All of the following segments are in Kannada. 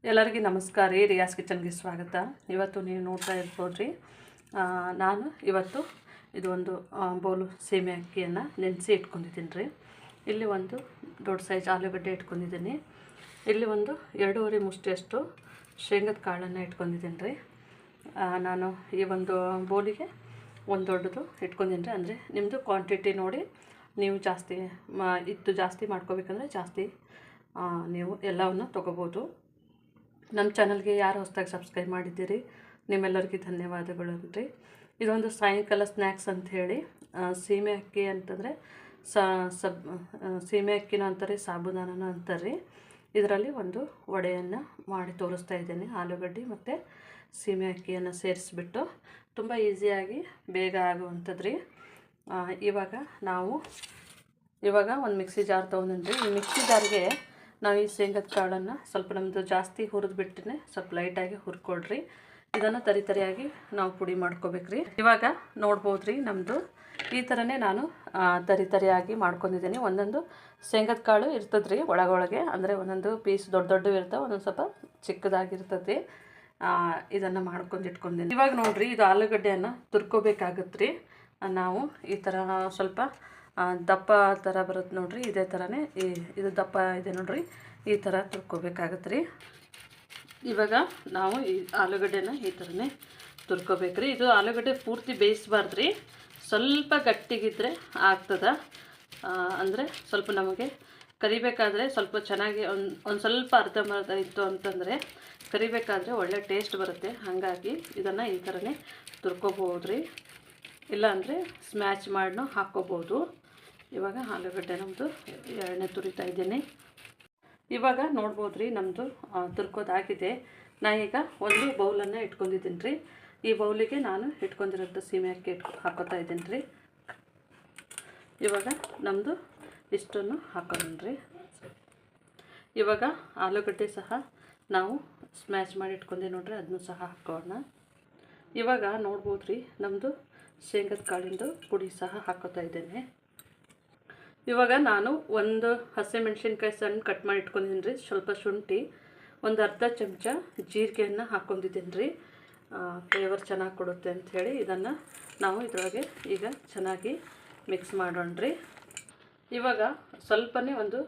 ಎಲ್ಲರಿಗೂ ನಮಸ್ಕಾರ ರೀ. ರಿಯಾಸ್ ಕಿಚನ್ಗೆ ಸ್ವಾಗತ. ಇವತ್ತು ನೀವು ನೋಡ್ತಾ ಇರ್ಬೋದು ರೀ, ನಾನು ಇವತ್ತು ಇದು ಒಂದು ಬೌಲು ಸೀಮೆ ಅಕ್ಕಿಯನ್ನು ನೆನೆಸಿ ಇಟ್ಕೊಂಡಿದ್ದೀನಿ ರೀ. ಇಲ್ಲಿ ಒಂದು ದೊಡ್ಡ ಸೈಜ್ ಆಲೂಗಡ್ಡೆ ಇಟ್ಕೊಂಡಿದ್ದೀನಿ. ಇಲ್ಲಿ ಒಂದು 2.5 ಮುಷ್ಟಿಯಷ್ಟು ಶೇಂಗದ ಕಾಳನ್ನು ಇಟ್ಕೊಂಡಿದ್ದೀನಿ ರೀ. ನಾನು ಈ ಒಂದು ಬೌಲಿಗೆ ಒಂದು ದೊಡ್ಡದು ಇಟ್ಕೊಂಡಿದ್ದೀನಿ ರೀ. ಅಂದರೆ ನಿಮ್ಮದು ಕ್ವಾಂಟಿಟಿ ನೋಡಿ ನೀವು ಜಾಸ್ತಿ ಮಾಡ್ಕೋಬೇಕಂದ್ರೆ ಜಾಸ್ತಿ ನೀವು ಎಲ್ಲವನ್ನು ತೊಗೋಬೋದು. ನಮ್ಮ ಚಾನಲ್ಗೆ ಯಾರು ಹೊಸದಾಗಿ ಸಬ್ಸ್ಕ್ರೈಬ್ ಮಾಡಿದ್ದೀರಿ ನಿಮ್ಮೆಲ್ಲರಿಗೂ ಧನ್ಯವಾದಗಳು ರೀ. ಇದೊಂದು ಸಾಯಂಕಾಲ ಸ್ನ್ಯಾಕ್ಸ್ ಅಂಥೇಳಿ ಸೀಮೆ ಅಕ್ಕಿ ಅಂತಂದರೆ ಸೀಮೆ ಅಕ್ಕಿನ ಅಂತಾರೆ, ಸಾಬುದಾನನೂ ಅಂತಾರೆ ರೀ. ಇದರಲ್ಲಿ ಒಂದು ವಡೆಯನ್ನು ಮಾಡಿ ತೋರಿಸ್ತಾ ಇದ್ದೇನೆ. ಆಲೂಗಡ್ಡೆ ಮತ್ತು ಸೀಮೆ ಅಕ್ಕಿಯನ್ನು ಸೇರಿಸ್ಬಿಟ್ಟು ತುಂಬ ಈಸಿಯಾಗಿ ಬೇಗ ಆಗುವಂಥದ್ದು ರೀ. ಇವಾಗ ಒಂದು ಮಿಕ್ಸಿ ಜಾರ್ ತೊಗೊಂಡ್ರಿ. ಈ ಮಿಕ್ಸಿ ಜಾರ್ಗೆ ನಾವು ಈ ಶೇಂಗದ ಕಾಳನ್ನು ಸ್ವಲ್ಪ ನಮ್ಮದು ಜಾಸ್ತಿ ಹುರಿದ್ಬಿಟ್ಟೆ ಸ್ವಲ್ಪ ಲೈಟಾಗಿ ಹುರ್ಕೊಳ್ರಿ. ಇದನ್ನು ತರಿಯಾಗಿ ನಾವು ಪುಡಿ ಮಾಡ್ಕೋಬೇಕ್ರಿ. ಇವಾಗ ನೋಡ್ಬೋದು ರೀ, ನಮ್ಮದು ಈ ಥರನೇ ನಾನು ತರಿಯಾಗಿ ಮಾಡ್ಕೊಂಡಿದ್ದೀನಿ. ಒಂದೊಂದು ಶೇಂಗದ ಕಾಳು ಇರ್ತದೆ ರೀ ಒಳಗೊಳಗೆ, ಅಂದರೆ ಒಂದೊಂದು ಪೀಸ್ ದೊಡ್ಡ ಇರ್ತವೆ, ಒಂದೊಂದು ಸ್ವಲ್ಪ ಚಿಕ್ಕದಾಗಿರ್ತದೆ. ಇದನ್ನು ಮಾಡ್ಕೊಂಡು ಇಟ್ಕೊಂಡಿದ್ದೀನಿ. ಇವಾಗ ನೋಡಿರಿ, ಇದು ಆಲೂಗಡ್ಡೆಯನ್ನು ತುರ್ಕೋಬೇಕಾಗತ್ತೆ ರೀ. ನಾವು ಈ ಥರ ಸ್ವಲ್ಪ ದಪ್ಪ ಥರ ಬರುತ್ತೆ ನೋಡಿರಿ, ಇದೇ ಥರನೇ ಇದು ದಪ್ಪ ಇದೆ ನೋಡಿರಿ, ಈ ಥರ ತುರ್ಕೋಬೇಕಾಗತ್ತೆ ರೀ. ಇವಾಗ ನಾವು ಈ ಆಲೂಗಡ್ಡೆನ ಈ ಥರನೇ ತುರ್ಕೋಬೇಕು ರೀ. ಇದು ಆಲೂಗಡ್ಡೆ ಪೂರ್ತಿ ಬೇಯಿಸಬಾರ್ದು ರೀ, ಸ್ವಲ್ಪ ಗಟ್ಟಿಗಿದ್ರೆ ಆಗ್ತದೆ. ಅಂದರೆ ಸ್ವಲ್ಪ ನಮಗೆ ಕರಿಬೇಕಾದ್ರೆ ಸ್ವಲ್ಪ ಚೆನ್ನಾಗಿ ಒಂದು ಸ್ವಲ್ಪ ಅರ್ಧಂಬರ್ಧ ಇತ್ತು ಅಂತಂದರೆ ಕರಿಬೇಕಾದ್ರೆ ಒಳ್ಳೆ ಟೇಸ್ಟ್ ಬರುತ್ತೆ. ಹಾಗಾಗಿ ಇದನ್ನು ಈ ಥರನೇ ತುರ್ಕೋಬೋದು ರೀ, ಇಲ್ಲಾಂದರೆ ಸ್ಮ್ಯಾಚ್ ಮಾಡಿನೂ ಹಾಕ್ಕೋಬೋದು. ಇವಾಗ ಆಲೂಗಡ್ಡೆ ನಮ್ಮದು ಎಣ್ಣೆ ತುರಿತಾ ಇದ್ದೀನಿ. ಇವಾಗ ನೋಡ್ಬೋದು ರೀ, ನಮ್ಮದು ತುರ್ಕೋದಾಗಿದೆ. ನಾನೀಗ ಒಂದು ಬೌಲನ್ನು ಇಟ್ಕೊಂಡಿದ್ದೀನಿ ರೀ. ಈ ಬೌಲಿಗೆ ನಾನು ಇಟ್ಕೊಂಡಿರೋಂಥ ಸೀಮೆ ಅಕ್ಕಿ ಹಾಕೋತಾ ಇದ್ದೀನಿ ರೀ. ಇವಾಗ ನಮ್ಮದು ಇಷ್ಟನ್ನು ಹಾಕೋಣ ರೀ. ಇವಾಗ ಆಲೂಗಡ್ಡೆ ಸಹ ನಾವು ಸ್ಮ್ಯಾಚ್ ಮಾಡಿ ಇಟ್ಕೊಂಡೆ ನೋಡ್ರಿ, ಅದನ್ನು ಸಹ ಹಾಕೋಣ. ಇವಾಗ ನೋಡ್ಬೋದು ರೀ, ನಮ್ಮದು ಶೇಂಗದ ಕಾಳಿಂದು ಪುಡಿ ಸಹ ಹಾಕೋತಾ ಇದ್ದೇನೆ. ಇವಾಗ ನಾನು ಒಂದು ಹಸಿಮೆಣ್ಸಿನ್ಕಾಯಿ ಸಣ್ಣ ಕಟ್ ಮಾಡಿ ಇಟ್ಕೊಂಡಿದ್ದೀನಿ ರೀ. ಸ್ವಲ್ಪ ಶುಂಠಿ, ಒಂದು ಅರ್ಧ ಚಮಚ ಜೀರಿಗೆಯನ್ನು ಹಾಕ್ಕೊಂಡಿದ್ದೀನಿ ರೀ. ಫ್ಲೇವರ್ ಚೆನ್ನಾಗಿ ಕೊಡುತ್ತೆ ಅಂಥೇಳಿ ಇದನ್ನು ನಾವು ಇದರೊಳಗೆ ಈಗ ಚೆನ್ನಾಗಿ ಮಿಕ್ಸ್ ಮಾಡೋಣ ರೀ. ಇವಾಗ ಸ್ವಲ್ಪನೇ ಒಂದು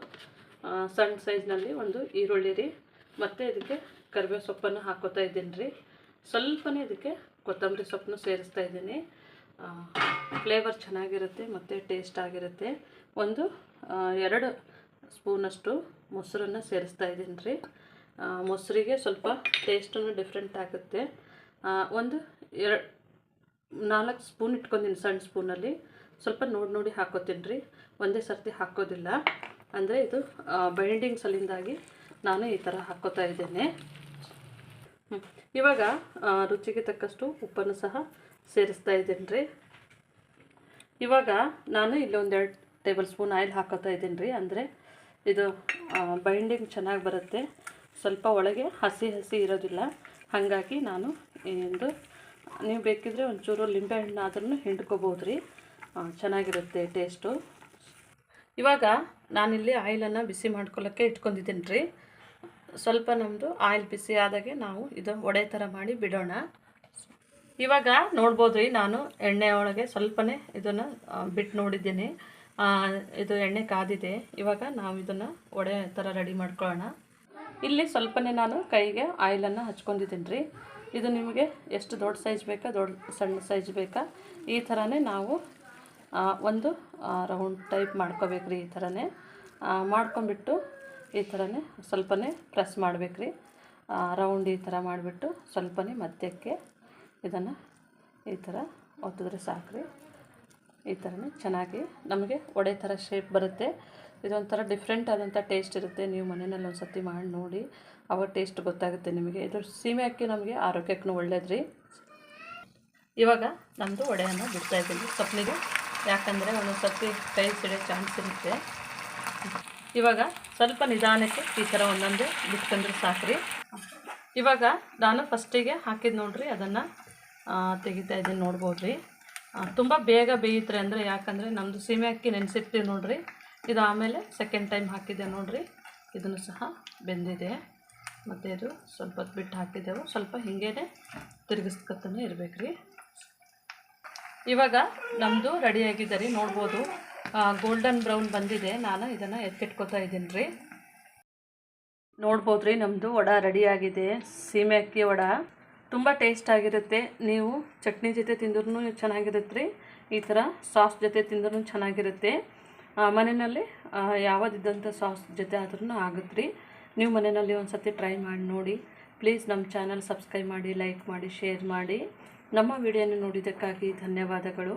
ಸಣ್ಣ ಸೈಜ್ನಲ್ಲಿ ಒಂದು ಈರುಳ್ಳಿ ರೀ, ಮತ್ತು ಇದಕ್ಕೆ ಕರಿಬೇವು ಸೊಪ್ಪನ್ನು ಹಾಕೋತಾ ಇದ್ದೀನಿ ರೀ. ಸ್ವಲ್ಪನೇ ಇದಕ್ಕೆ ಕೊತ್ತಂಬರಿ ಸೊಪ್ಪನ್ನು ಸೇರಿಸ್ತಾ ಇದ್ದೀನಿ. ಫ್ಲೇವರ್ ಚೆನ್ನಾಗಿರುತ್ತೆ ಮತ್ತು ಟೇಸ್ಟ್ ಆಗಿರುತ್ತೆ. ಒಂದು 2 ಸ್ಪೂನಷ್ಟು ಮೊಸರನ್ನು ಸೇರಿಸ್ತಾ ಇದ್ದೀನಿ ರೀ. ಮೊಸರಿಗೆ ಸ್ವಲ್ಪ ಟೇಸ್ಟನ್ನು ಡಿಫ್ರೆಂಟ್ ಆಗುತ್ತೆ. ಒಂದು 4 ಸ್ಪೂನ್ ಇಟ್ಕೊಂಡಿದ್ದೀನಿ, ಸಣ್ಣ ಸ್ಪೂನಲ್ಲಿ. ಸ್ವಲ್ಪ ನೋಡಿ ಹಾಕೋತೀನಿ ರೀ, ಒಂದೇ ಸರ್ತಿ ಹಾಕೋದಿಲ್ಲ. ಅಂದರೆ ಇದು ಬೈಂಡಿಂಗ್ ಸಲಿಂದಾಗಿ ನಾನು ಈ ಥರ ಹಾಕೋತಾ ಇದ್ದೇನೆ. ಇವಾಗ ರುಚಿಗೆ ತಕ್ಕಷ್ಟು ಉಪ್ಪನ್ನು ಸಹ ಸೇರಿಸ್ತಾ ಇದ್ದೀನಿ ರೀ. ಇವಾಗ ನಾನು ಇಲ್ಲೊಂದು 2 ಟೇಬಲ್ ಸ್ಪೂನ್ ಆಯಿಲ್ ಹಾಕೋತಾ ಇದ್ದೀನಿ ರೀ. ಅಂದರೆ ಇದು ಬೈಂಡಿಂಗ್ ಚೆನ್ನಾಗಿ ಬರುತ್ತೆ, ಸ್ವಲ್ಪ ಒಳಗೆ ಹಸಿ ಇರೋದಿಲ್ಲ. ಹಾಗಾಗಿ ನಾನು ನೀವು ಬೇಕಿದ್ರೆ ಒಂಚೂರು ಲಿಂಬೆಹಣ್ಣು ಆದ್ರೂ ಹಿಂಡ್ಕೋಬೋದು ರೀ, ಚೆನ್ನಾಗಿರುತ್ತೆ ಟೇಸ್ಟು. ಇವಾಗ ನಾನಿಲ್ಲಿ ಆಯಿಲನ್ನು ಬಿಸಿ ಮಾಡ್ಕೊಳ್ಳೋಕ್ಕೆ ಇಟ್ಕೊಂಡಿದ್ದೀನಿ ರೀ. ಸ್ವಲ್ಪ ನಮ್ಮದು ಆಯಿಲ್ ಬಿಸಿ ಆದಾಗೆ ನಾವು ಇದು ವಡೆ ಥರ ಮಾಡಿ ಬಿಡೋಣ. ಇವಾಗ ನೋಡ್ಬೋದು ರೀ, ನಾನು ಎಣ್ಣೆ ಒಳಗೆ ಸ್ವಲ್ಪನೇ ಇದನ್ನು ಬಿಟ್ಟು ನೋಡಿದ್ದೀನಿ. ಇದು ಎಣ್ಣೆ ಕಾದಿದೆ. ಇವಾಗ ನಾವು ಇದನ್ನು ವಡೆ ಥರ ರೆಡಿ ಮಾಡ್ಕೊಳ್ಳೋಣ. ಇಲ್ಲಿ ಸ್ವಲ್ಪನೇ ನಾನು ಕೈಗೆ ಆಯಿಲನ್ನು ಹಚ್ಕೊಂಡಿದ್ದೀನಿ ರೀ. ಇದು ನಿಮಗೆ ಎಷ್ಟು ದೊಡ್ಡ ಸೈಜ್ ಬೇಕಾ, ಸಣ್ಣ ಸೈಜ್ ಬೇಕಾ, ಈ ಥರನೇ ನಾವು ಒಂದು ರೌಂಡ್ ಟೈಪ್ ಮಾಡ್ಕೋಬೇಕು ರೀ. ಈ ಥರನೇ ಮಾಡ್ಕೊಂಬಿಟ್ಟು ಈ ಥರನೇ ಸ್ವಲ್ಪನೇ ಪ್ರೆಸ್ ಮಾಡಬೇಕು ರೀ. ರೌಂಡ್ ಈ ಥರ ಮಾಡಿಬಿಟ್ಟು ಸ್ವಲ್ಪನೇ ಮಧ್ಯಕ್ಕೆ ಇದನ್ನು ಈ ಥರ ಒತ್ತಿದ್ರೆ ಸಾಕ್ರಿ. ಈ ಥರನೇ ಚೆನ್ನಾಗಿ ನಮಗೆ ವಡೆ ಥರ ಶೇಪ್ ಬರುತ್ತೆ. ಇದೊಂಥರ ಡಿಫ್ರೆಂಟ್ ಆದಂಥ ಟೇಸ್ಟ್ ಇರುತ್ತೆ. ನೀವು ಮನೆಯಲ್ಲಿ ಒಂದು ಸರ್ತಿ ಮಾಡಿ ನೋಡಿ, ಅವಾಗ ಟೇಸ್ಟ್ ಗೊತ್ತಾಗುತ್ತೆ ನಿಮಗೆ. ಇದು ಸೀಮೆ ಅಕ್ಕಿ ನಮಗೆ ಆರೋಗ್ಯಕ್ಕೂ ಒಳ್ಳೇದು ರೀ. ಇವಾಗ ನಮ್ಮದು ವಡೆಯನ್ನು ಬಿಡ್ತಾ ಇದ್ದೀನಿ ಸೊಪ್ಪಿಗೆ, ಯಾಕಂದರೆ ಒಂದೊಂದು ಸರ್ತಿ ಕೈ ಸಿಡೋ ಚಾನ್ಸ್ ಇರುತ್ತೆ. ಇವಾಗ ಸ್ವಲ್ಪ ನಿಧಾನಕ್ಕೆ ಈ ಥರ ಒಂದೊಂದೇ ಬಿಟ್ಕೊಂಡ್ರೆ ಸಾಕ್ರಿ. ಇವಾಗ ನಾನು ಫಸ್ಟಿಗೆ ಹಾಕಿದ್ದು ನೋಡ್ರಿ, ಅದನ್ನು ತೆಗಿತಾ ಇದ್ದೀನಿ. ನೋಡ್ಬೋದು ರೀ, ತುಂಬ ಬೇಗ ಬೇಯುತ್ತೆ. ಅಂದರೆ ಯಾಕಂದರೆ ನಮ್ಮದು ಸೀಮೆ ಅಕ್ಕಿ ನೆನೆಸಿರ್ತೀವಿ ನೋಡಿರಿ, ಇದು ಆಮೇಲೆ ಸೆಕೆಂಡ್ ಟೈಮ್ ಹಾಕಿದ್ದೆ ನೋಡಿರಿ, ಇದನ್ನು ಸಹ ಬೆಂದಿದೆ. ಮತ್ತು ಇದು ಸ್ವಲ್ಪ ಹೊತ್ತು ಬಿಟ್ಟು ಹಾಕಿದ್ದೆವು, ಸ್ವಲ್ಪ ಹಿಂಗೇ ತಿರುಗಿಸ್ಕೊತಾನೆ ಇರಬೇಕು ರೀ. ಇವಾಗ ನಮ್ಮದು ರೆಡಿಯಾಗಿದೆ ರೀ, ನೋಡ್ಬೋದು ಗೋಲ್ಡನ್ ಬ್ರೌನ್ ಬಂದಿದೆ. ನಾನು ಇದನ್ನು ಎತ್ತಿಟ್ಕೊತಾ ಇದ್ದೀನಿ ರೀ. ನೋಡ್ಬೋದು ರೀ, ನಮ್ಮದು ವಡೆ ರೆಡಿಯಾಗಿದೆ. ಸೀಮೆ ಅಕ್ಕಿ ವಡೆ ತುಂಬ ಟೇಸ್ಟ್ ಆಗಿರುತ್ತೆ. ನೀವು ಚಟ್ನಿ ಜೊತೆ ತಿಂದ್ರೂ ಚೆನ್ನಾಗಿರುತ್ತೆ ರೀ, ಈ ಥರ ಸಾಸ್ ಜೊತೆ ತಿಂದ್ರೂ ಚೆನ್ನಾಗಿರುತ್ತೆ. ಮನೆಯಲ್ಲಿ ಯಾವುದಿದ್ದಂಥ ಸಾಸ್ ಜೊತೆ ಆದ್ರೂ ಆಗುತ್ತೆ ರೀ. ನೀವು ಮನೆಯಲ್ಲಿ ಒಂದು ಸತಿ ಟ್ರೈ ಮಾಡಿ ನೋಡಿ. ಪ್ಲೀಸ್ ನಮ್ಮ ಚಾನಲ್ ಸಬ್ಸ್ಕ್ರೈಬ್ ಮಾಡಿ, ಲೈಕ್ ಮಾಡಿ, ಶೇರ್ ಮಾಡಿ. ನಮ್ಮ ವಿಡಿಯೋನ ನೋಡಿದ್ದಕ್ಕಾಗಿ ಧನ್ಯವಾದಗಳು.